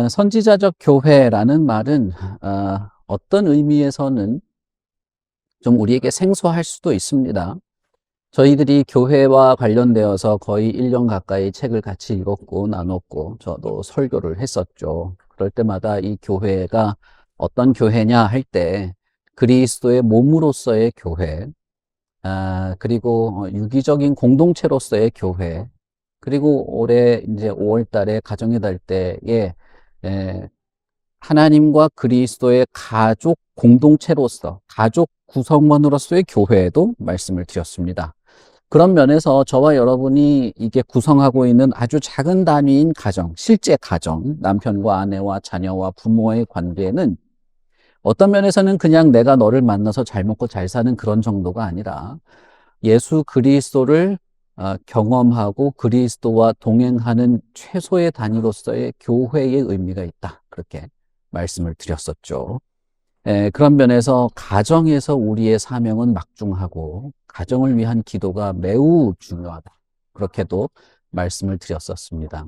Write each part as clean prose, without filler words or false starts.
선지자적 교회라는 말은 어떤 의미에서는 좀 우리에게 생소할 수도 있습니다. 저희들이 교회와 관련되어서 거의 1년 가까이 책을 같이 읽었고 나눴고 저도 설교를 했었죠. 그럴 때마다 이 교회가 어떤 교회냐 할 때 그리스도의 몸으로서의 교회, 그리고 유기적인 공동체로서의 교회, 그리고 올해 이제 5월 달에 가정의 달 때에 하나님과 그리스도의 가족 공동체로서, 가족 구성원으로서의 교회에도 말씀을 드렸습니다. 그런 면에서 저와 여러분이 이게 구성하고 있는 아주 작은 단위인 가정, 실제 가정, 남편과 아내와 자녀와 부모의 관계는 어떤 면에서는 그냥 내가 너를 만나서 잘 먹고 잘 사는 그런 정도가 아니라 예수 그리스도를 경험하고 그리스도와 동행하는 최소의 단위로서의 교회의 의미가 있다. 그렇게 말씀을 드렸었죠. 그런 면에서 가정에서 우리의 사명은 막중하고 가정을 위한 기도가 매우 중요하다. 그렇게도 말씀을 드렸었습니다.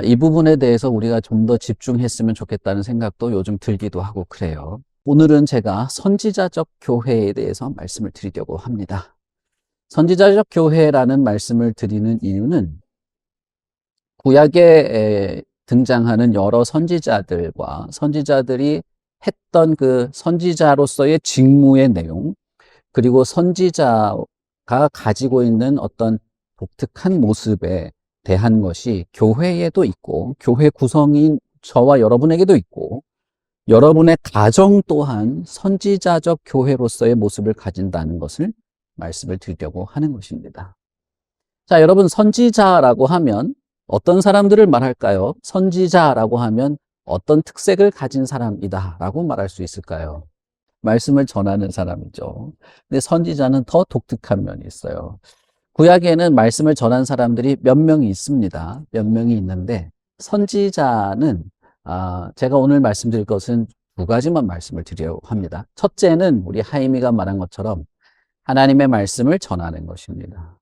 이 부분에 대해서 우리가 좀 더 집중했으면 좋겠다는 생각도 요즘 들기도 하고 그래요. 오늘은 제가 선지자적 교회에 대해서 말씀을 드리려고 합니다. 선지자적 교회라는 말씀을 드리는 이유는 구약에 등장하는 여러 선지자들과 선지자들이 했던 그 선지자로서의 직무의 내용, 그리고 선지자가 가지고 있는 어떤 독특한 모습에 대한 것이 교회에도 있고, 교회 구성인 저와 여러분에게도 있고, 여러분의 가정 또한 선지자적 교회로서의 모습을 가진다는 것을 말씀을 드리려고 하는 것입니다. 자, 여러분, 선지자라고 하면 어떤 사람들을 말할까요? 선지자라고 하면 어떤 특색을 가진 사람이다 라고 말할 수 있을까요? 말씀을 전하는 사람이죠. 근데 선지자는 더 독특한 면이 있어요. 구약에는 말씀을 전한 사람들이 몇 명이 있습니다. 몇 명이 있는데 선지자는 제가 오늘 말씀드릴 것은 두 가지만 말씀을 드리려고 합니다. 첫째는 우리 하임이가 말한 것처럼 하나님의 말씀을 전하는 것입니다.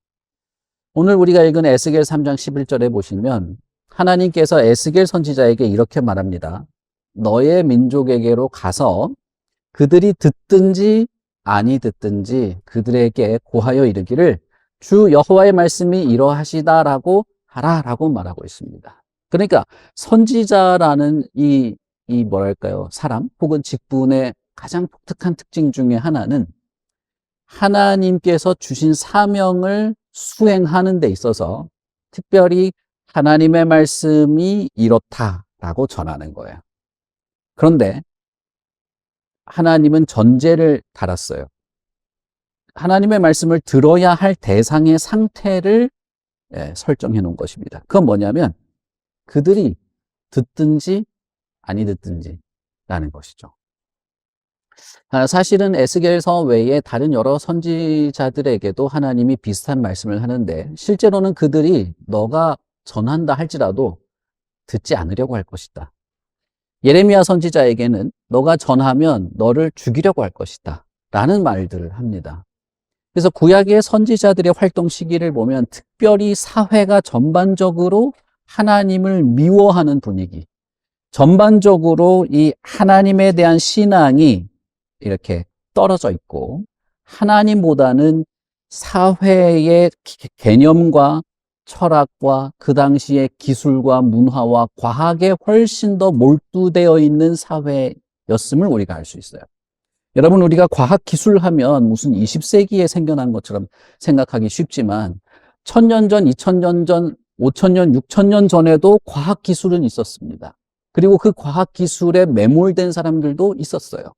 오늘 우리가 읽은 에스겔 3장 11절에 보시면 하나님께서 에스겔 선지자에게 이렇게 말합니다. 너의 민족에게로 가서 그들이 듣든지 아니 듣든지 그들에게 고하여 이르기를 주 여호와의 말씀이 이러하시다라고 하라라고 말하고 있습니다. 그러니까 선지자라는 이 뭐랄까요, 사람 혹은 직분의 가장 독특한 특징 중에 하나는 하나님께서 주신 사명을 수행하는 데 있어서 특별히 하나님의 말씀이 이렇다라고 전하는 거예요. 그런데 하나님은 전제를 달았어요. 하나님의 말씀을 들어야 할 대상의 상태를 설정해 놓은 것입니다. 그건 뭐냐면 그들이 듣든지 아니 듣든지 라는 것이죠. 사실은 에스겔서 외에 다른 여러 선지자들에게도 하나님이 비슷한 말씀을 하는데 실제로는 그들이 너가 전한다 할지라도 듣지 않으려고 할 것이다. 예레미야 선지자에게는 너가 전하면 너를 죽이려고 할 것이다 라는 말들을 합니다. 그래서 구약의 선지자들의 활동 시기를 보면 특별히 사회가 전반적으로 하나님을 미워하는 분위기, 전반적으로 이 하나님에 대한 신앙이 이렇게 떨어져 있고 하나님보다는 사회의 개념과 철학과 그 당시의 기술과 문화와 과학에 훨씬 더 몰두되어 있는 사회였음을 우리가 알 수 있어요. 여러분, 우리가 과학기술 하면 무슨 20세기에 생겨난 것처럼 생각하기 쉽지만 1000년 전, 2000년 전, 5000년, 6000년 전에도 과학기술은 있었습니다. 그리고 그 과학기술에 매몰된 사람들도 있었어요.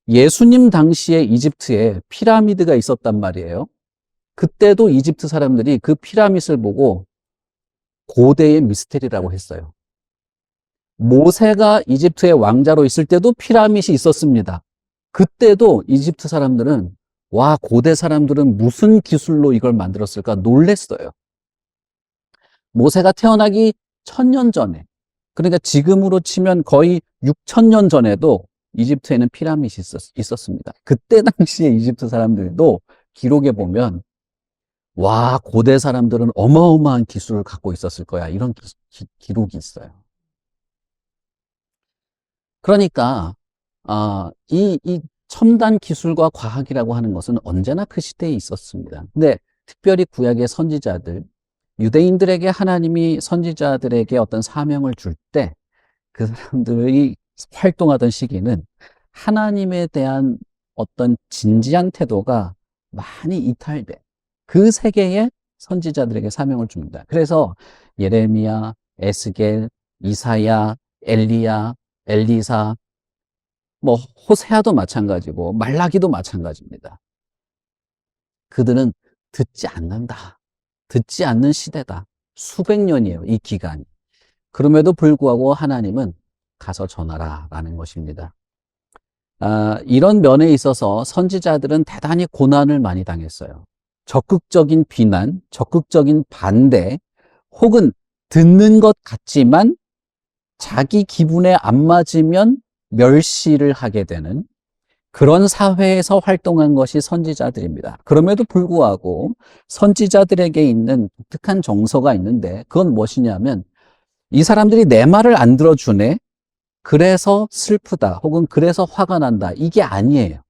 예수님 당시에 이집트에 피라미드가 있었단 말이에요. 그때도 이집트 사람들이 그 피라미드를 보고 고대의 미스테리라고 했어요. 모세가 이집트의 왕자로 있을 때도 피라미드이 있었습니다. 그때도 이집트 사람들은 와, 고대 사람들은 무슨 기술로 이걸 만들었을까 놀랬어요. 모세가 태어나기 1000년 전에, 그러니까 지금으로 치면 거의 6000년 전에도 이집트에는 피라미드이 있었습니다. 그때 당시에 이집트 사람들도 기록에 보면 와, 고대 사람들은 어마어마한 기술을 갖고 있었을 거야. 이런 기록이 있어요. 그러니까 이 첨단 기술과 과학이라고 하는 것은 언제나 그 시대에 있었습니다. 근데 특별히 구약의 선지자들, 유대인들에게 하나님이 선지자들에게 어떤 사명을 줄 때 그 사람들이 활동하던 시기는 하나님에 대한 어떤 진지한 태도가 많이 이탈돼. 그 세계에 선지자들에게 사명을 줍니다. 그래서 예레미야, 에스겔, 이사야, 엘리야, 엘리사, 뭐 호세아도 마찬가지고 말라기도 마찬가지입니다. 그들은 듣지 않는다. 듣지 않는 시대다. 수백 년이에요, 이 기간이. 그럼에도 불구하고 하나님은 가서 전하라 라는 것입니다. 이런 면에 있어서 선지자들은 대단히 고난을 많이 당했어요. 적극적인 비난, 적극적인 반대, 혹은 듣는 것 같지만 자기 기분에 안 맞으면 멸시를 하게 되는 그런 사회에서 활동한 것이 선지자들입니다. 그럼에도 불구하고 선지자들에게 있는 독특한 정서가 있는데 그건 무엇이냐면 이 사람들이 내 말을 안 들어주네. 그래서 슬프다. 혹은 그래서 화가 난다. 이게 아니에요.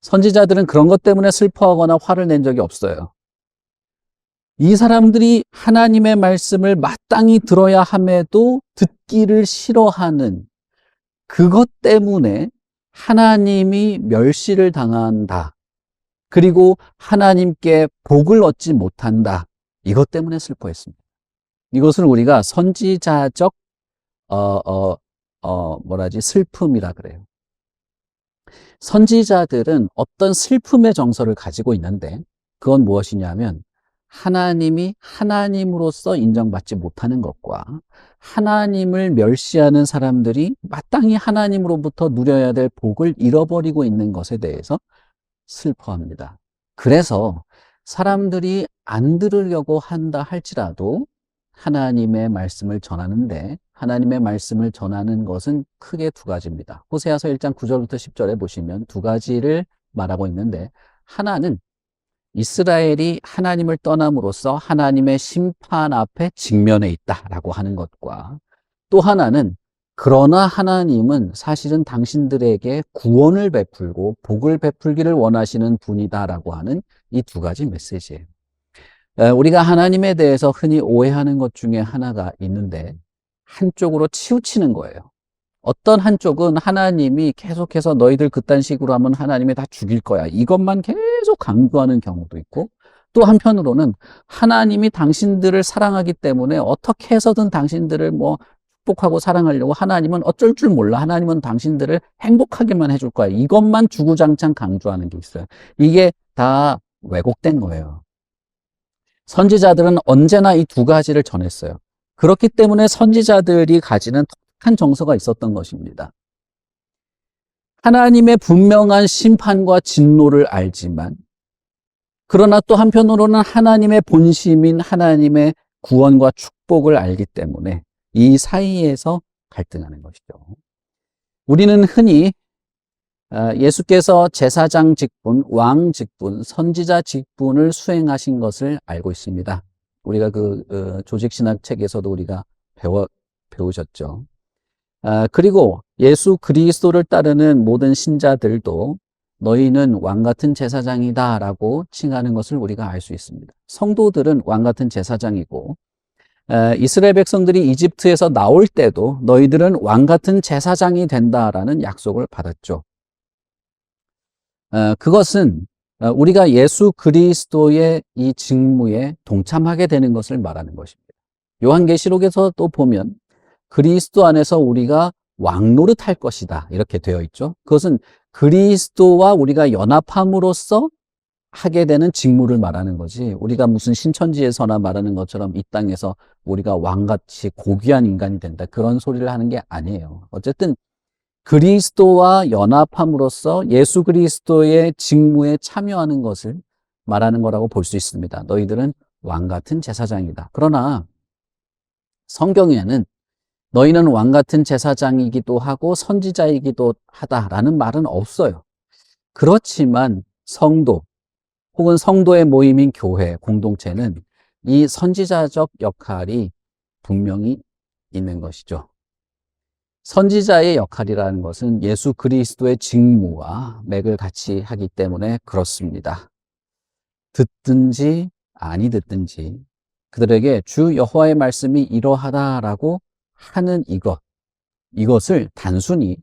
선지자들은 그런 것 때문에 슬퍼하거나 화를 낸 적이 없어요. 이 사람들이 하나님의 말씀을 마땅히 들어야 함에도 듣기를 싫어하는 그것 때문에 하나님이 멸시를 당한다. 그리고 하나님께 복을 얻지 못한다. 이것 때문에 슬퍼했습니다. 이것을 우리가 선지자적 슬픔이라 그래요. 선지자들은 어떤 슬픔의 정서를 가지고 있는데 그건 무엇이냐면 하나님이 하나님으로서 인정받지 못하는 것과 하나님을 멸시하는 사람들이 마땅히 하나님으로부터 누려야 될 복을 잃어버리고 있는 것에 대해서 슬퍼합니다. 그래서 사람들이 안 들으려고 한다 할지라도 하나님의 말씀을 전하는데 하나님의 말씀을 전하는 것은 크게 두 가지입니다. 호세아서 1장 9절부터 10절에 보시면 두 가지를 말하고 있는데 하나는 이스라엘이 하나님을 떠남으로써 하나님의 심판 앞에 직면해 있다라고 하는 것과 또 하나는 그러나 하나님은 사실은 당신들에게 구원을 베풀고 복을 베풀기를 원하시는 분이다라고 하는 이 두 가지 메시지예요. 우리가 하나님에 대해서 흔히 오해하는 것 중에 하나가 있는데 한쪽으로 치우치는 거예요. 어떤 한쪽은 하나님이 계속해서 너희들 그딴 식으로 하면 하나님이 다 죽일 거야. 이것만 계속 강조하는 경우도 있고 또 한편으로는 하나님이 당신들을 사랑하기 때문에 어떻게 해서든 당신들을 축복하고 사랑하려고 하나님은 어쩔 줄 몰라. 하나님은 당신들을 행복하게만 해줄 거야. 이것만 주구장창 강조하는 게 있어요. 이게 다 왜곡된 거예요. 선지자들은 언제나 이 두 가지를 전했어요. 그렇기 때문에 선지자들이 가지는 독특한 정서가 있었던 것입니다. 하나님의 분명한 심판과 진노를 알지만 그러나 또 한편으로는 하나님의 본심인 하나님의 구원과 축복을 알기 때문에 이 사이에서 갈등하는 것이죠. 우리는 흔히 예수께서 제사장 직분, 왕 직분, 선지자 직분을 수행하신 것을 알고 있습니다. 우리가 조직신학 책에서도 우리가 배우셨죠. 그리고 예수 그리스도를 따르는 모든 신자들도 너희는 왕 같은 제사장이다 라고 칭하는 것을 우리가 알 수 있습니다. 성도들은 왕 같은 제사장이고 이스라엘 백성들이 이집트에서 나올 때도 너희들은 왕 같은 제사장이 된다라는 약속을 받았죠. 그것은 우리가 예수 그리스도의 이 직무에 동참하게 되는 것을 말하는 것입니다. 요한계시록에서 또 보면 그리스도 안에서 우리가 왕노릇할 것이다 이렇게 되어 있죠. 그것은 그리스도와 우리가 연합함으로써 하게 되는 직무를 말하는 거지 우리가 무슨 신천지에서나 말하는 것처럼 이 땅에서 우리가 왕같이 고귀한 인간이 된다 그런 소리를 하는 게 아니에요. 어쨌든 그리스도와 연합함으로써 예수 그리스도의 직무에 참여하는 것을 말하는 거라고 볼 수 있습니다. 너희들은 왕 같은 제사장이다. 그러나 성경에는 너희는 왕 같은 제사장이기도 하고 선지자이기도 하다라는 말은 없어요. 그렇지만 성도, 혹은 성도의 모임인 교회, 공동체는 이 선지자적 역할이 분명히 있는 것이죠. 선지자의 역할이라는 것은 예수 그리스도의 직무와 맥을 같이 하기 때문에 그렇습니다. 듣든지 아니 듣든지 그들에게 주 여호와의 말씀이 이러하다라고 하는 이것을 단순히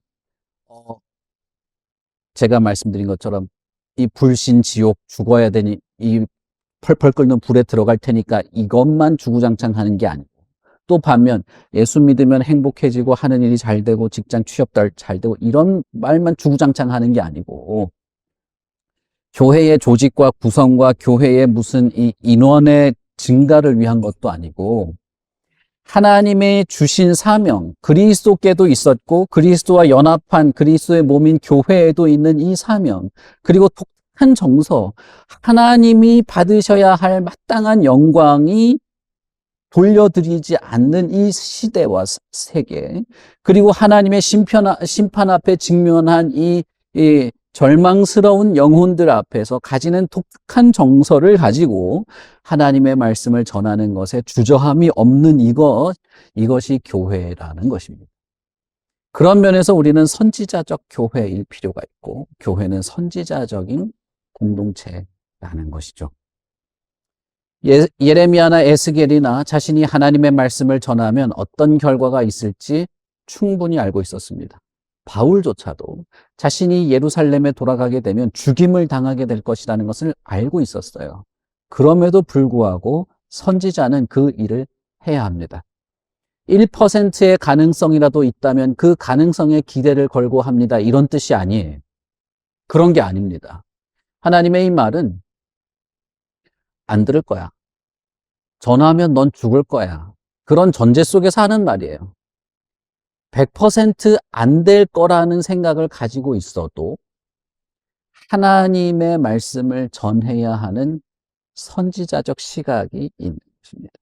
제가 말씀드린 것처럼 이 불신 지옥 죽어야 되니 이 펄펄 끓는 불에 들어갈 테니까 이것만 주구장창 하는 게 아니고, 또 반면 예수 믿으면 행복해지고 하는 일이 잘 되고 직장 취업 잘 되고 이런 말만 주구장창 하는 게 아니고, 교회의 조직과 구성과 교회의 무슨 이 인원의 증가를 위한 것도 아니고, 하나님의 주신 사명, 그리스도께도 있었고 그리스도와 연합한 그리스도의 몸인 교회에도 있는 이 사명, 그리고 독특한 정서, 하나님이 받으셔야 할 마땅한 영광이 돌려드리지 않는 이 시대와 세계, 그리고 하나님의 심판 앞에 직면한 이 절망스러운 영혼들 앞에서 가지는 독특한 정서를 가지고 하나님의 말씀을 전하는 것에 주저함이 없는 이것이 교회라는 것입니다. 그런 면에서 우리는 선지자적 교회일 필요가 있고, 교회는 선지자적인 공동체라는 것이죠. 예레미야나 에스겔이나 자신이 하나님의 말씀을 전하면 어떤 결과가 있을지 충분히 알고 있었습니다. 바울조차도 자신이 예루살렘에 돌아가게 되면 죽임을 당하게 될 것이라는 것을 알고 있었어요. 그럼에도 불구하고 선지자는 그 일을 해야 합니다. 1%의 가능성이라도 있다면 그 가능성에 기대를 걸고 합니다. 이런 뜻이 아니에요. 그런 게 아닙니다. 하나님의 이 말은 안 들을 거야. 전화하면 넌 죽을 거야. 그런 전제 속에서 하는 말이에요. 100% 안 될 거라는 생각을 가지고 있어도 하나님의 말씀을 전해야 하는 선지자적 시각이 있는 것입니다.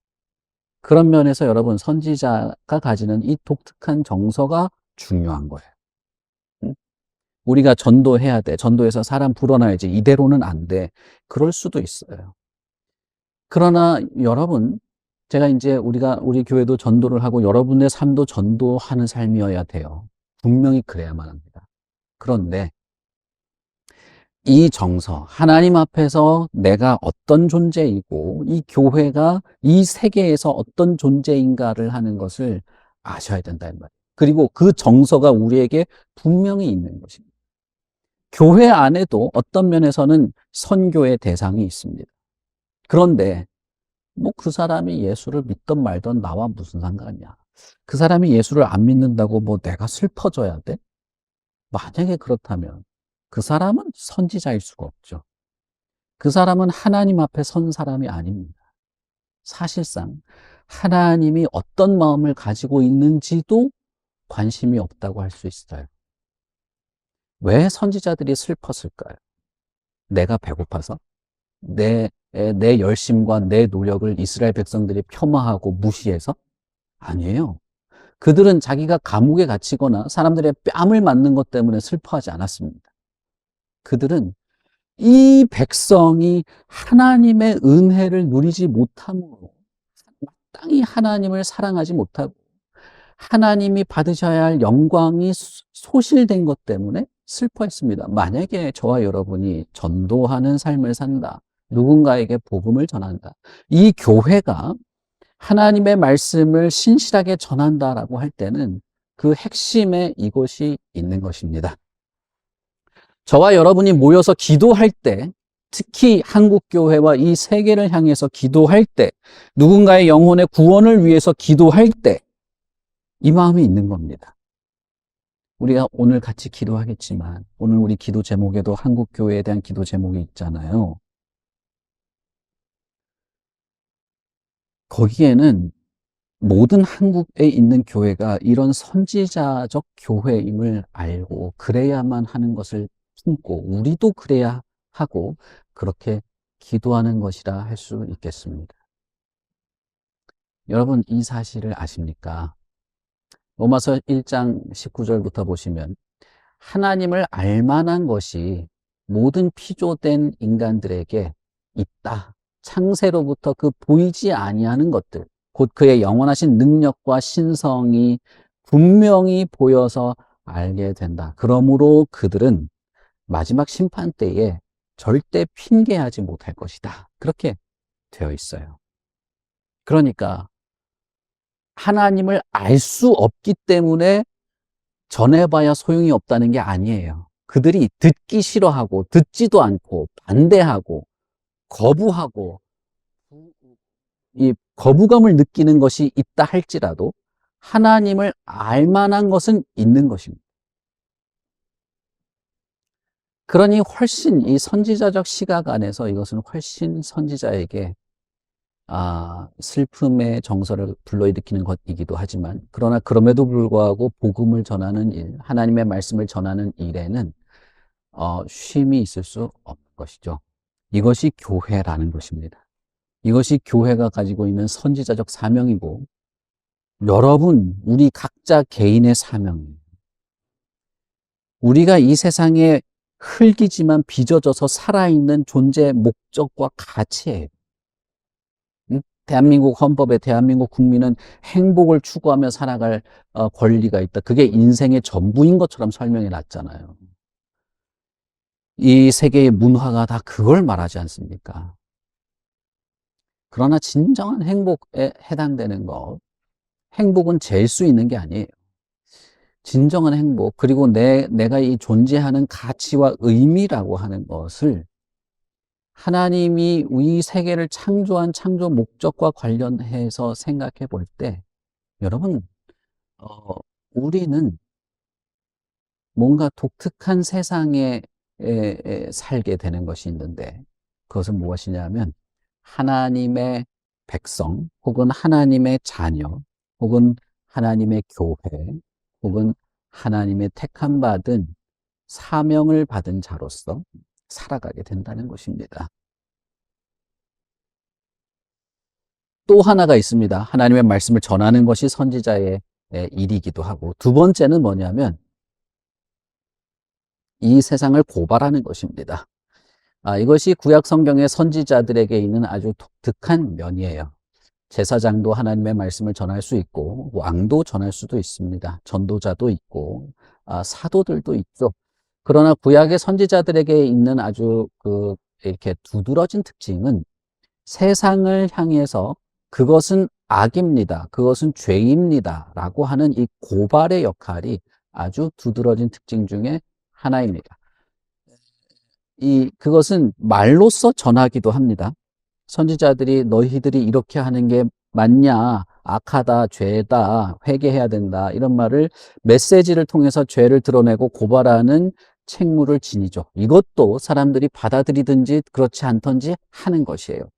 그런 면에서 여러분, 선지자가 가지는 이 독특한 정서가 중요한 거예요. 우리가 전도해야 돼. 전도해서 사람 불어놔야지. 이대로는 안 돼. 그럴 수도 있어요. 그러나 여러분, 제가 이제 우리 교회도 전도를 하고 여러분의 삶도 전도하는 삶이어야 돼요. 분명히 그래야만 합니다. 그런데 이 정서, 하나님 앞에서 내가 어떤 존재이고 이 교회가 이 세계에서 어떤 존재인가를 하는 것을 아셔야 된다는 말이에요. 그리고 그 정서가 우리에게 분명히 있는 것입니다. 교회 안에도 어떤 면에서는 선교의 대상이 있습니다. 그런데 뭐 그 사람이 예수를 믿던 말던 나와 무슨 상관이야. 그 사람이 예수를 안 믿는다고 뭐 내가 슬퍼져야 돼? 만약에 그렇다면 그 사람은 선지자일 수가 없죠. 그 사람은 하나님 앞에 선 사람이 아닙니다. 사실상 하나님이 어떤 마음을 가지고 있는지도 관심이 없다고 할 수 있어요. 왜 선지자들이 슬펐을까요? 내가 배고파서? 내 열심과 내 노력을 이스라엘 백성들이 폄하하고 무시해서? 아니에요. 그들은 자기가 감옥에 갇히거나 사람들의 뺨을 맞는 것 때문에 슬퍼하지 않았습니다. 그들은 이 백성이 하나님의 은혜를 누리지 못함으로, 마땅히 하나님을 사랑하지 못하고 하나님이 받으셔야 할 영광이 소실된 것 때문에 슬퍼했습니다. 만약에 저와 여러분이 전도하는 삶을 산다, 누군가에게 복음을 전한다, 이 교회가 하나님의 말씀을 신실하게 전한다라고 할 때는 그 핵심에 이것이 있는 것입니다. 저와 여러분이 모여서 기도할 때, 특히 한국교회와 이 세계를 향해서 기도할 때, 누군가의 영혼의 구원을 위해서 기도할 때, 이 마음이 있는 겁니다. 우리가 오늘 같이 기도하겠지만, 오늘 우리 기도 제목에도 한국교회에 대한 기도 제목이 있잖아요. 거기에는 모든 한국에 있는 교회가 이런 선지자적 교회임을 알고 그래야만 하는 것을 품고 우리도 그래야 하고 그렇게 기도하는 것이라 할 수 있겠습니다. 여러분, 이 사실을 아십니까? 로마서 1장 19절부터 보시면 하나님을 알 만한 것이 모든 피조된 인간들에게 있다. 창세로부터 그 보이지 아니하는 것들, 곧 그의 영원하신 능력과 신성이 분명히 보여서 알게 된다. 그러므로 그들은 마지막 심판 때에 절대 핑계하지 못할 것이다. 그렇게 되어 있어요. 그러니까 하나님을 알 수 없기 때문에 전해봐야 소용이 없다는 게 아니에요. 그들이 듣기 싫어하고 듣지도 않고 반대하고 거부하고 이 거부감을 느끼는 것이 있다 할지라도 하나님을 알 만한 것은 있는 것입니다. 그러니 훨씬 이 선지자적 시각 안에서 이것은 훨씬 선지자에게 슬픔의 정서를 불러일으키는 것이기도 하지만, 그러나 그럼에도 불구하고 복음을 전하는 일, 하나님의 말씀을 전하는 일에는 쉼이 있을 수 없는 것이죠. 이것이 교회라는 것입니다. 이것이 교회가 가지고 있는 선지자적 사명이고, 여러분, 우리 각자 개인의 사명이에요. 우리가 이 세상에 흙이지만 빚어져서 살아있는 존재의 목적과 가치예요. 대한민국 헌법에 대한민국 국민은 행복을 추구하며 살아갈 권리가 있다. 그게 인생의 전부인 것처럼 설명해 놨잖아요. 이 세계의 문화가 다 그걸 말하지 않습니까? 그러나 진정한 행복에 해당되는 것, 행복은 잴 수 있는 게 아니에요. 진정한 행복, 그리고 내가 이 존재하는 가치와 의미라고 하는 것을 하나님이 이 세계를 창조한 창조 목적과 관련해서 생각해 볼 때, 여러분, 우리는 뭔가 독특한 세상에 살게 되는 것이 있는데, 그것은 무엇이냐면 하나님의 백성, 혹은 하나님의 자녀, 혹은 하나님의 교회, 혹은 하나님의 택함 받은 사명을 받은 자로서 살아가게 된다는 것입니다. 또 하나가 있습니다. 하나님의 말씀을 전하는 것이 선지자의 일이기도 하고, 두 번째는 뭐냐면 이 세상을 고발하는 것입니다. 이것이 구약 성경의 선지자들에게 있는 아주 독특한 면이에요. 제사장도 하나님의 말씀을 전할 수 있고, 왕도 전할 수도 있습니다. 전도자도 있고, 사도들도 있죠. 그러나 구약의 선지자들에게 있는 아주 이렇게 두드러진 특징은 세상을 향해서 그것은 악입니다, 그것은 죄입니다 라고 하는 이 고발의 역할이 아주 두드러진 특징 중에 하나입니다. 그것은 말로써 전하기도 합니다. 선지자들이 너희들이 이렇게 하는 게 맞냐, 악하다, 죄다, 회개해야 된다, 이런 말을 메시지를 통해서 죄를 드러내고 고발하는 책무를 지니죠. 이것도 사람들이 받아들이든지 그렇지 않든지 하는 것이에요.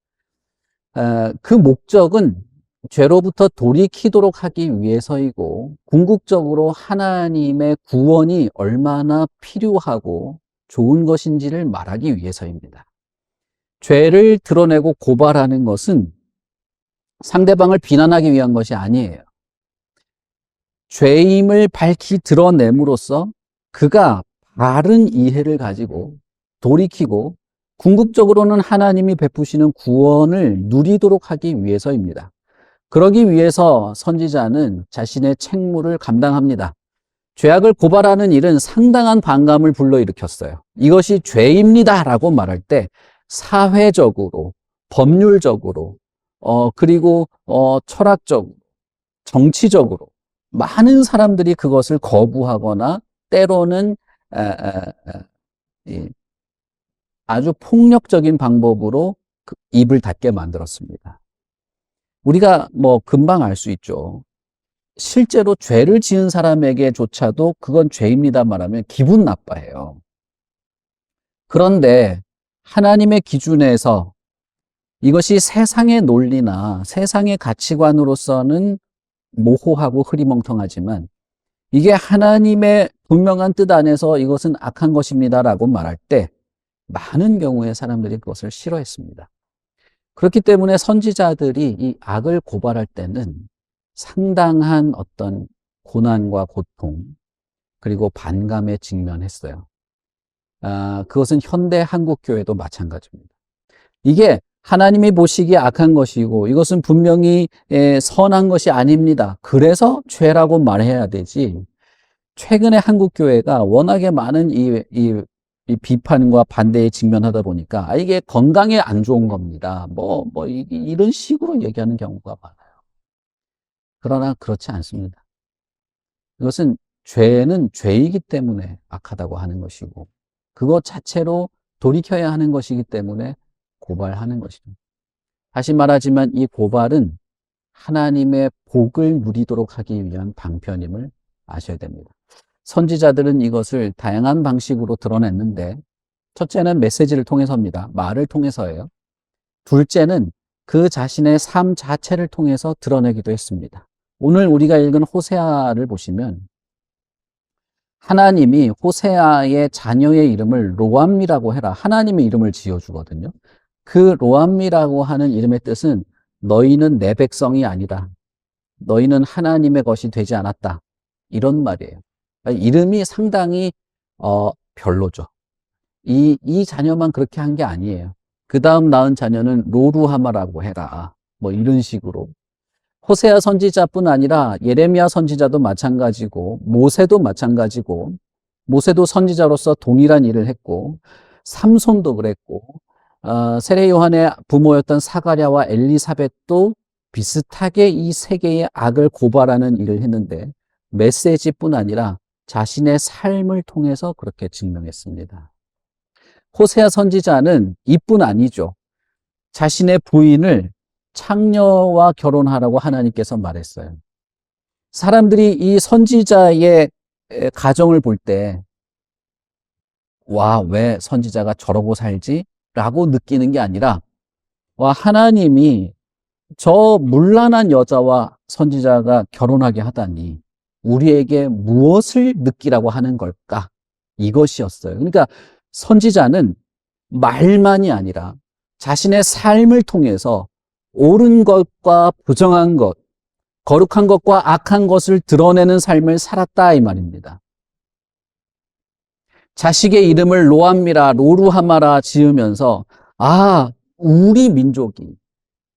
그 목적은 죄로부터 돌이키도록 하기 위해서이고, 궁극적으로 하나님의 구원이 얼마나 필요하고 좋은 것인지를 말하기 위해서입니다. 죄를 드러내고 고발하는 것은 상대방을 비난하기 위한 것이 아니에요. 죄임을 밝히 드러냄으로써 그가 바른 이해를 가지고 돌이키고 궁극적으로는 하나님이 베푸시는 구원을 누리도록 하기 위해서입니다. 그러기 위해서 선지자는 자신의 책무를 감당합니다. 죄악을 고발하는 일은 상당한 반감을 불러일으켰어요. 이것이 죄입니다 라고 말할 때 사회적으로, 법률적으로, 그리고 철학적으로, 정치적으로 많은 사람들이 그것을 거부하거나 때로는 아주 폭력적인 방법으로 입을 닫게 만들었습니다. 우리가 금방 알 수 있죠. 실제로 죄를 지은 사람에게조차도 그건 죄입니다 말하면 기분 나빠해요. 그런데 하나님의 기준에서 이것이 세상의 논리나 세상의 가치관으로서는 모호하고 흐리멍텅하지만, 이게 하나님의 분명한 뜻 안에서 이것은 악한 것입니다라고 말할 때 많은 경우에 사람들이 그것을 싫어했습니다. 그렇기 때문에 선지자들이 이 악을 고발할 때는 상당한 어떤 고난과 고통, 그리고 반감에 직면했어요. 그것은 현대 한국교회도 마찬가지입니다. 이게 하나님이 보시기에 악한 것이고 이것은 분명히 선한 것이 아닙니다. 그래서 죄라고 말해야 되지. 최근에 한국교회가 워낙에 많은 이 비판과 반대에 직면하다 보니까 이게 건강에 안 좋은 겁니다. 이런 식으로 얘기하는 경우가 많아요. 그러나 그렇지 않습니다. 이것은 죄는 죄이기 때문에 악하다고 하는 것이고 그것 자체로 돌이켜야 하는 것이기 때문에 고발하는 것이죠. 다시 말하지만 이 고발은 하나님의 복을 누리도록 하기 위한 방편임을 아셔야 됩니다. 선지자들은 이것을 다양한 방식으로 드러냈는데 첫째는 메시지를 통해서입니다. 말을 통해서예요. 둘째는 그 자신의 삶 자체를 통해서 드러내기도 했습니다. 오늘 우리가 읽은 호세아를 보시면 하나님이 호세아의 자녀의 이름을 로암미라고 해라. 하나님의 이름을 지어주거든요. 그 로암미라고 하는 이름의 뜻은 너희는 내 백성이 아니다. 너희는 하나님의 것이 되지 않았다. 이런 말이에요. 그러니까 이름이 상당히 별로죠. 이 자녀만 그렇게 한 게 아니에요. 그 다음 낳은 자녀는 로루하마라고 해라. 이런 식으로. 호세아 선지자뿐 아니라 예레미야 선지자도 마찬가지고 모세도 마찬가지고 모세도 선지자로서 동일한 일을 했고 삼손도 그랬고 세례 요한의 부모였던 사가랴와 엘리사벳도 비슷하게 이 세계의 악을 고발하는 일을 했는데 메시지뿐 아니라 자신의 삶을 통해서 그렇게 증명했습니다. 호세아 선지자는 이뿐 아니죠. 자신의 부인을 창녀와 결혼하라고 하나님께서 말했어요. 사람들이 이 선지자의 가정을 볼 때, 왜 선지자가 저러고 살지? 라고 느끼는 게 아니라, 하나님이 저 문란한 여자와 선지자가 결혼하게 하다니, 우리에게 무엇을 느끼라고 하는 걸까? 이것이었어요. 그러니까 선지자는 말만이 아니라 자신의 삶을 통해서 옳은 것과 부정한 것, 거룩한 것과 악한 것을 드러내는 삶을 살았다 이 말입니다. 자식의 이름을 로암미라, 로루하마라 지으면서 우리 민족이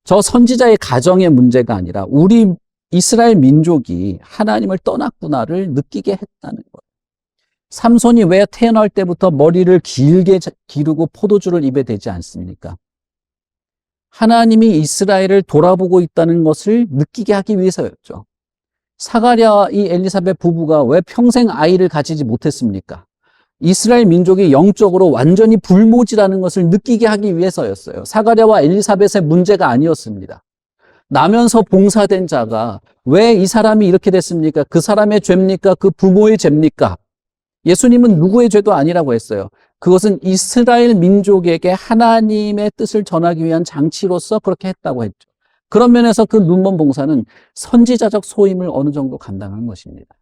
저 선지자의 가정의 문제가 아니라 우리 이스라엘 민족이 하나님을 떠났구나를 느끼게 했다는 거예요. 삼손이 왜 태어날 때부터 머리를 길게 기르고 포도주를 입에 대지 않습니까? 하나님이 이스라엘을 돌아보고 있다는 것을 느끼게 하기 위해서였죠. 사가랴와 이 엘리사벳 부부가 왜 평생 아이를 가지지 못했습니까? 이스라엘 민족이 영적으로 완전히 불모지라는 것을 느끼게 하기 위해서였어요. 사가랴와 엘리사벳의 문제가 아니었습니다. 나면서 봉사된 자가 왜 이 사람이 이렇게 됐습니까? 그 사람의 죄입니까? 그 부모의 죄입니까? 예수님은 누구의 죄도 아니라고 했어요. 그것은 이스라엘 민족에게 하나님의 뜻을 전하기 위한 장치로서 그렇게 했다고 했죠. 그런 면에서 그 눈먼 봉사는 선지자적 소임을 어느 정도 감당한 것입니다.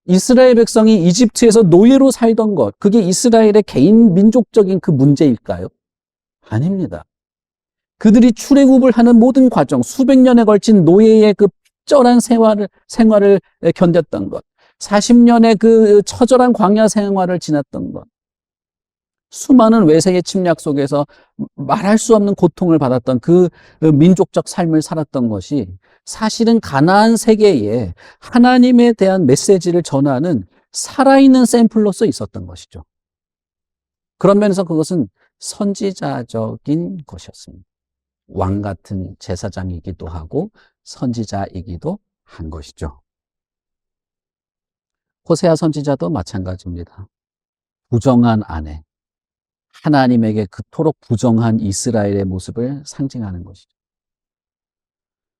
이스라엘 백성이 이집트에서 노예로 살던 것, 그게 이스라엘의 개인 민족적인 그 문제일까요? 아닙니다. 그들이 출애굽을 하는 모든 과정, 수백 년에 걸친 노예의 그 쩔한 생활을 견뎠던 것, 40년의 그 처절한 광야 생활을 지났던 것, 수많은 외세의 침략 속에서 말할 수 없는 고통을 받았던 그 민족적 삶을 살았던 것이 사실은 가나안 세계에 하나님에 대한 메시지를 전하는 살아있는 샘플로서 있었던 것이죠. 그런 면에서 그것은 선지자적인 것이었습니다. 왕 같은 제사장이기도 하고 선지자이기도 한 것이죠. 호세아 선지자도 마찬가지입니다. 부정한 아내, 하나님에게 그토록 부정한 이스라엘의 모습을 상징하는 것이죠.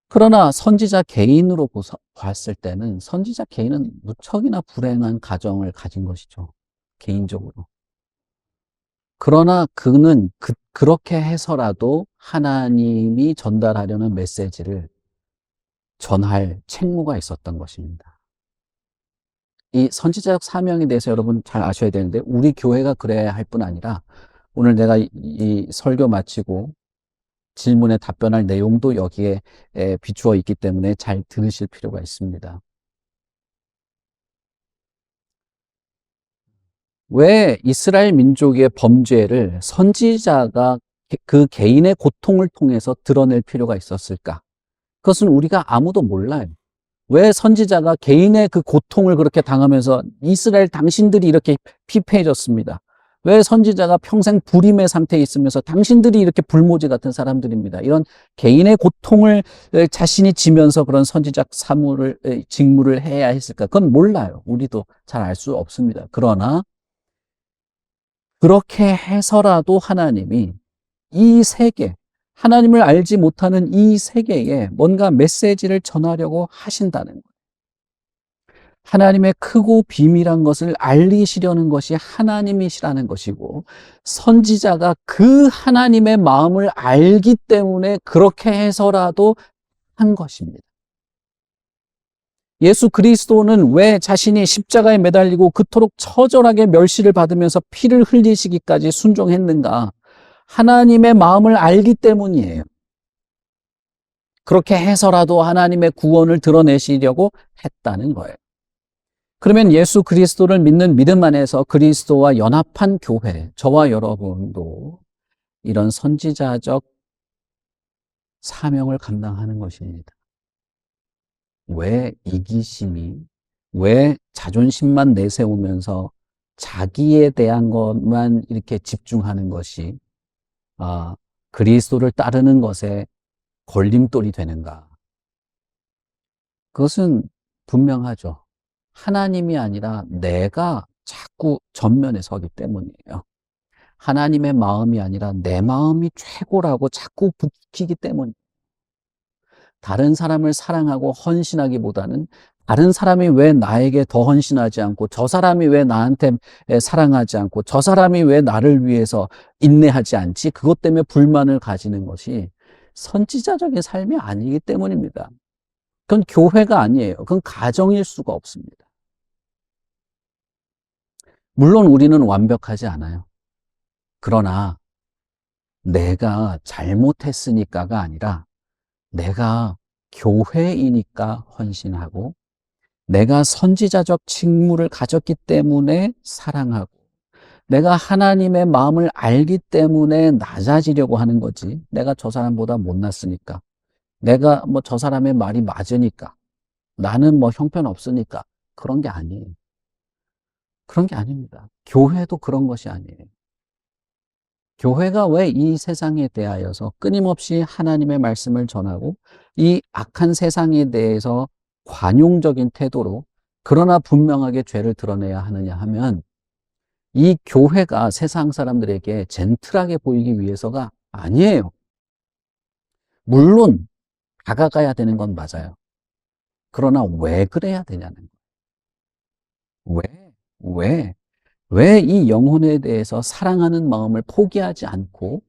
그러나 선지자 개인으로 봤을 때는 선지자 개인은 무척이나 불행한 가정을 가진 것이죠. 개인적으로. 그러나 그는 그렇게 해서라도 하나님이 전달하려는 메시지를 전할 책무가 있었던 것입니다. 이 선지자적 사명에 대해서 여러분 잘 아셔야 되는데 우리 교회가 그래야 할 뿐 아니라 오늘 내가 이 설교 마치고 질문에 답변할 내용도 여기에 비추어 있기 때문에 잘 들으실 필요가 있습니다. 왜 이스라엘 민족의 범죄를 선지자가 그 개인의 고통을 통해서 드러낼 필요가 있었을까? 그것은 우리가 아무도 몰라요. 왜 선지자가 개인의 그 고통을 그렇게 당하면서 이스라엘 당신들이 이렇게 피폐해졌습니다. 왜 선지자가 평생 불임의 상태에 있으면서 당신들이 이렇게 불모지 같은 사람들입니다. 이런 개인의 고통을 자신이 지면서 그런 선지자 사무를, 직무를 해야 했을까? 그건 몰라요. 우리도 잘 알 수 없습니다. 그러나 그렇게 해서라도 하나님이 이 세계, 하나님을 알지 못하는 이 세계에 뭔가 메시지를 전하려고 하신다는 거예요. 하나님의 크고 비밀한 것을 알리시려는 것이 하나님이시라는 것이고, 선지자가 그 하나님의 마음을 알기 때문에 그렇게 해서라도 한 것입니다. 예수 그리스도는 왜 자신이 십자가에 매달리고 그토록 처절하게 멸시를 받으면서 피를 흘리시기까지 순종했는가? 하나님의 마음을 알기 때문이에요. 그렇게 해서라도 하나님의 구원을 드러내시려고 했다는 거예요. 그러면 예수 그리스도를 믿는 믿음 안에서 그리스도와 연합한 교회, 저와 여러분도 이런 선지자적 사명을 감당하는 것입니다. 왜 이기심이, 왜 자존심만 내세우면서 자기에 대한 것만 이렇게 집중하는 것이 그리스도를 따르는 것에 걸림돌이 되는가? 그것은 분명하죠. 하나님이 아니라 내가 자꾸 전면에 서기 때문이에요. 하나님의 마음이 아니라 내 마음이 최고라고 자꾸 붙이기 때문. 다른 사람을 사랑하고 헌신하기보다는 다른 사람이 왜 나에게 더 헌신하지 않고, 저 사람이 왜 나한테 사랑하지 않고, 저 사람이 왜 나를 위해서 인내하지 않지? 그것 때문에 불만을 가지는 것이 선지자적인 삶이 아니기 때문입니다. 그건 교회가 아니에요. 그건 가정일 수가 없습니다. 물론 우리는 완벽하지 않아요. 그러나 내가 잘못했으니까가 아니라 내가 교회이니까 헌신하고, 내가 선지자적 직무를 가졌기 때문에 사랑하고, 내가 하나님의 마음을 알기 때문에 낮아지려고 하는 거지. 내가 저 사람보다 못났으니까, 내가 뭐 저 사람의 말이 맞으니까, 나는 뭐 형편없으니까, 그런 게 아니에요. 그런 게 아닙니다. 교회도 그런 것이 아니에요. 교회가 왜 이 세상에 대하여서 끊임없이 하나님의 말씀을 전하고 이 악한 세상에 대해서 관용적인 태도로, 그러나 분명하게 죄를 드러내야 하느냐 하면, 이 교회가 세상 사람들에게 젠틀하게 보이기 위해서가 아니에요. 물론 다가가야 되는 건 맞아요. 그러나 왜 그래야 되냐는 거예요. 왜? 왜 이 영혼에 대해서 사랑하는 마음을 포기하지 않고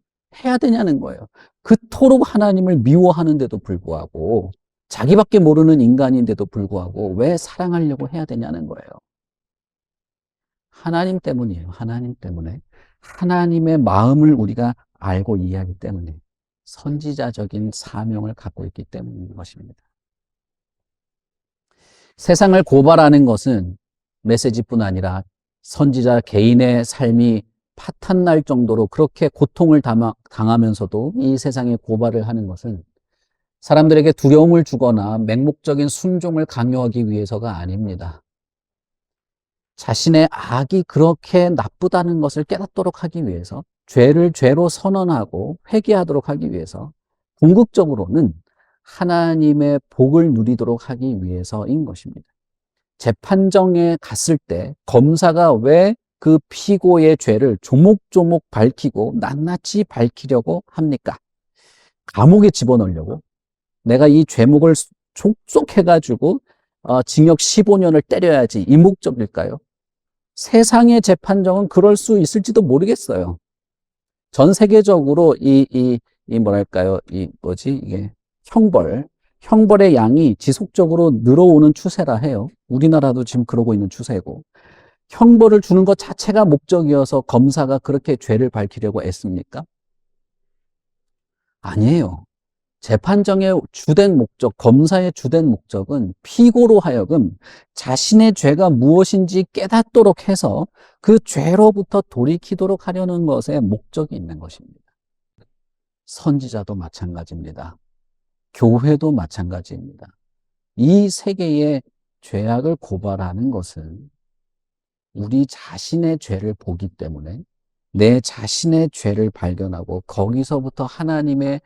해야 되냐는 거예요. 그토록 하나님을 미워하는데도 불구하고, 자기밖에 모르는 인간인데도 불구하고 왜 사랑하려고 해야 되냐는 거예요. 하나님 때문이에요. 하나님 때문에. 하나님의 마음을 우리가 알고 이해하기 때문에, 선지자적인 사명을 갖고 있기 때문인 것입니다. 세상을 고발하는 것은 메시지뿐 아니라 선지자 개인의 삶이 파탄날 정도로 그렇게 고통을 당하면서도 이 세상에 고발을 하는 것은 사람들에게 두려움을 주거나 맹목적인 순종을 강요하기 위해서가 아닙니다. 자신의 악이 그렇게 나쁘다는 것을 깨닫도록 하기 위해서, 죄를 죄로 선언하고 회개하도록 하기 위해서, 궁극적으로는 하나님의 복을 누리도록 하기 위해서인 것입니다. 재판정에 갔을 때 검사가 왜 그 피고의 죄를 조목조목 밝히고 낱낱이 밝히려고 합니까? 감옥에 집어넣으려고? 내가 이 죄목을 촉촉해가지고 징역 15년을 때려야지, 이 목적일까요? 세상의 재판정은 그럴 수 있을지도 모르겠어요. 전 세계적으로 뭐랄까요? 이게 형벌의 양이 지속적으로 늘어오는 추세라 해요. 우리나라도 지금 그러고 있는 추세고. 형벌을 주는 것 자체가 목적이어서 검사가 그렇게 죄를 밝히려고 애씁니까? 아니에요. 재판정의 주된 목적, 검사의 주된 목적은 피고로 하여금 자신의 죄가 무엇인지 깨닫도록 해서 그 죄로부터 돌이키도록 하려는 것에 목적이 있는 것입니다. 선지자도 마찬가지입니다. 교회도 마찬가지입니다. 이 세계의 죄악을 고발하는 것은 우리 자신의 죄를 보기 때문에 내 자신의 죄를 발견하고 거기서부터 하나님의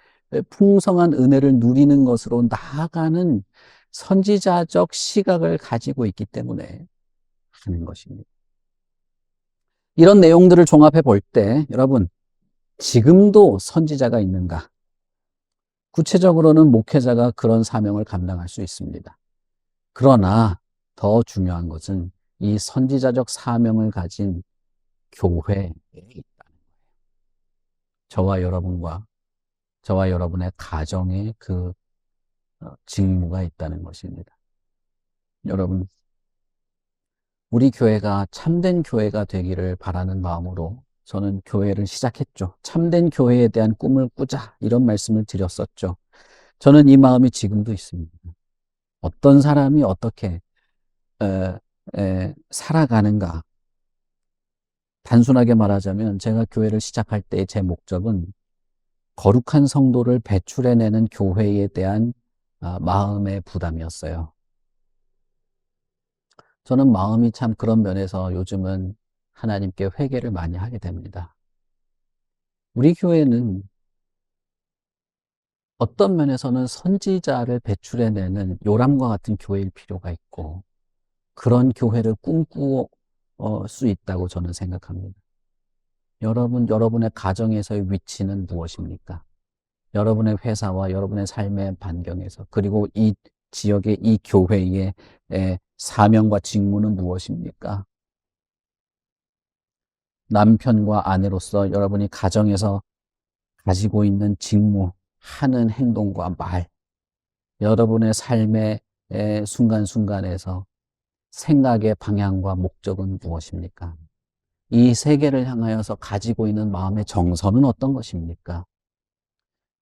풍성한 은혜를 누리는 것으로 나아가는 선지자적 시각을 가지고 있기 때문에 하는 것입니다. 이런 내용들을 종합해 볼 때 여러분, 지금도 선지자가 있는가? 구체적으로는 목회자가 그런 사명을 감당할 수 있습니다. 그러나 더 중요한 것은 이 선지자적 사명을 가진 교회에 있다는 거예요. 저와 여러분의 가정에 그 직무가 있다는 것입니다. 여러분, 우리 교회가 참된 교회가 되기를 바라는 마음으로 저는 교회를 시작했죠. 참된 교회에 대한 꿈을 꾸자, 이런 말씀을 드렸었죠. 저는 이 마음이 지금도 있습니다. 어떤 사람이 어떻게 살아가는가. 단순하게 말하자면 제가 교회를 시작할 때 제 목적은 거룩한 성도를 배출해내는 교회에 대한 마음의 부담이었어요. 저는 마음이 참 그런 면에서 요즘은 하나님께 회개를 많이 하게 됩니다. 우리 교회는 어떤 면에서는 선지자를 배출해내는 요람과 같은 교회일 필요가 있고 그런 교회를 꿈꿀 수 있다고 저는 생각합니다. 여러분의 가정에서의 위치는 무엇입니까? 여러분의 회사와 여러분의 삶의 반경에서, 그리고 이 지역의 이 교회의 사명과 직무는 무엇입니까? 남편과 아내로서 여러분이 가정에서 가지고 있는 직무, 하는 행동과 말, 여러분의 삶의 순간순간에서 생각의 방향과 목적은 무엇입니까? 이 세계를 향하여서 가지고 있는 마음의 정서는 어떤 것입니까?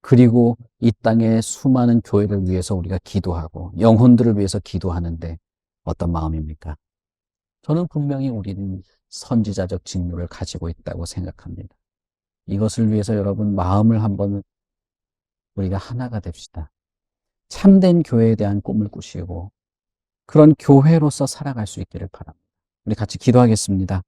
그리고 이 땅의 수많은 교회를 위해서 우리가 기도하고 영혼들을 위해서 기도하는데 어떤 마음입니까? 저는 분명히 우리는 선지자적 직무를 가지고 있다고 생각합니다. 이것을 위해서 여러분 마음을 한번 우리가 하나가 됩시다. 참된 교회에 대한 꿈을 꾸시고 그런 교회로서 살아갈 수 있기를 바랍니다. 우리 같이 기도하겠습니다.